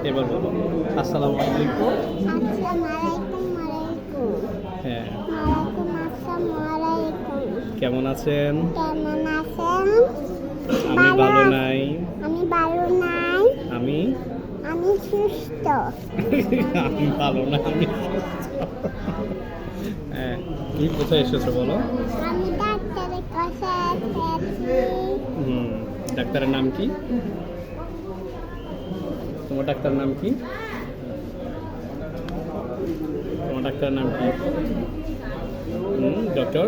এবার বলো আসসালামু আলাইকুম। আসসালামালাইকুম। হ্যাঁ, আসসালামালাইকুম। কেমন আছেন? কেমন আছেন? আমি ভালো নাই। আমি ভালো নাই। আমি আমি সুস্থ। আমি ভালো না, আমি সুস্থ। হ্যাঁ, তুমি কোথায় এসেছো বলো? আমি ডাক্তারের কাছে এসেছি। হুম, ডাক্তারের নাম কি? তোমার ডাক্তারের নাম কি? তোমার ডাক্তারের নাম কি? Doctor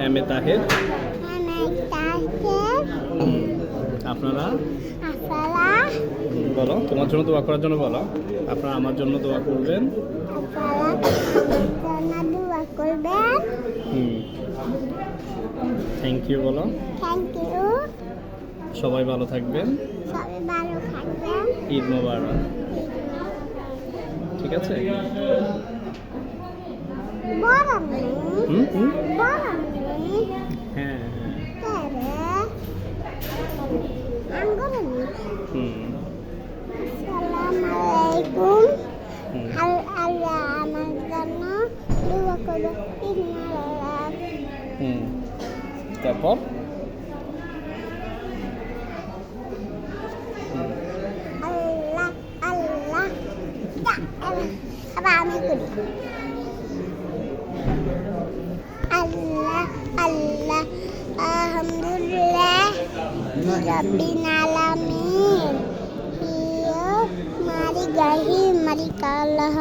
M A Taher. অনেক ডাক্তার। আপনারা আপনারা বলো, তোমার জন্য দোয়া করার জন্য বলো। আপনারা আমার জন্য দোয়া করবেন। দোয়া করবেন। থ্যাংক ইউ বলো। Thank you. সবাই ভালো থাকবেন। সবাই ভালো থাকবেন। ঈদ মোবারক। ঠিক আছে? বড় হুম হুম বড় হ্যাঁ হুম আসসালামালাইকুম। হুম আল্লাহ আমার জন্য দোয়া করো। হুম তারপর আল্লাহ আল্লাহ আবার আমি করি। আল্লাহ আল্লাহ আলহামদুলিল্লাহ রাব্বিল আলামিন। ইয়া মারি গাহি মারি কাল্লাহ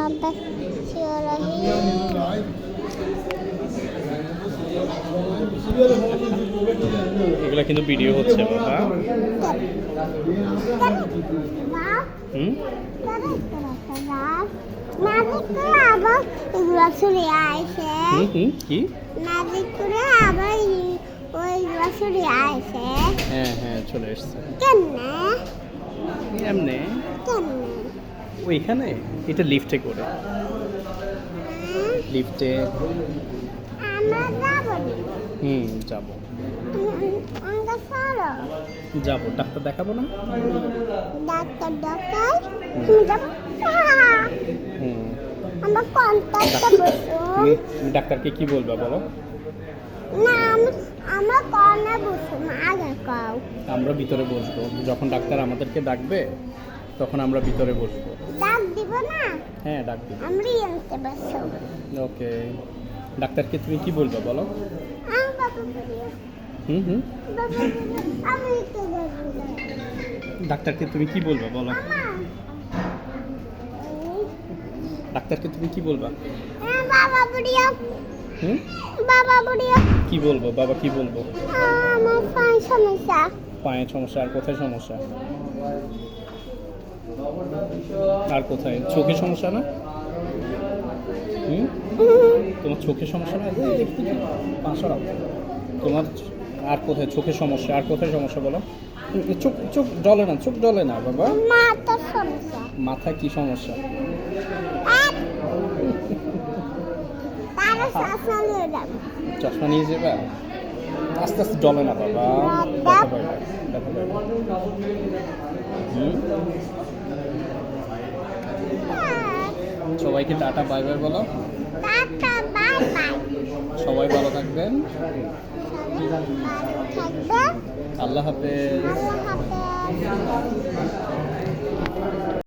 এগুলো কিন্তু ভিডিও হচ্ছে বাবা। হুম আবার এগুলো চলে আসে। হুম হুম কি? ম্যাজিক করে আবার ওইগুলো চলে আসে। হ্যাঁ হ্যাঁ চলে এসছে। কেমনে এমনি কেমনে ওইখানে এটা লিফটে করে, লিফটে। আমরা যাবো না। যাবো আমরা চলো যাবো। ডাক্তার দেখাবো না? ডাক্তার ডাক্তার তুমি যাবো। হুম আমরা কন্ট্যাক্টে বসো। তুমি ডাক্তারকে কি বলবা বলো? না আমরা কর্নার বসো আগে কাও। আমরা ভিতরে বসবো, যখন ডাক্তার আমাদেরকে ডাকবে তখন আমরা ভিতরে বসবো। ডাক দিব না। হ্যাঁ ডাক দিবো। আমরা এনতে বসো। ওকে, ডাক্তারকে তুমি কি বলবা বলো? বাবা বলিও হুম বাবা বলিও আমি তো বলবো। ডাক্তারকে তুমি কি বলবা বলো? ডাক্তারকে তুমি কি বলবা? বাবা বলিও হুম বাবা বলিও কি বলবো? বাবা কি বলবো? আমার পায়ে সমস্যা। পায়ের সমস্যা? আর কোথায় সমস্যা? আর কোথায়? চোখের সমস্যা না? তোমার চোখের সমস্যা না? দেখি পাঁচশো রাখো। তোমার আর কোথায় চোখের সমস্যা? আর কোথায় সমস্যা বলো? চোখ চোখ জ্বলে না, চোখ জ্বলে না বাবা। মাথার সমস্যা। মাথায় কি সমস্যা? তারা শ্বাস নিয়ে যাবে। চশমা নিয়ে যাবে? আস্তে আস্তে জ্বলে না বাবা, ব্যথা পাইবে, ব্যথা পাইবে। সবাইকে টাটা বাই বাই বলো। Tata bye bye. সবাই ভালো থাকবেন। থাকবে। আল্লাহ হাফেজ। আল্লাহ হাফেজ।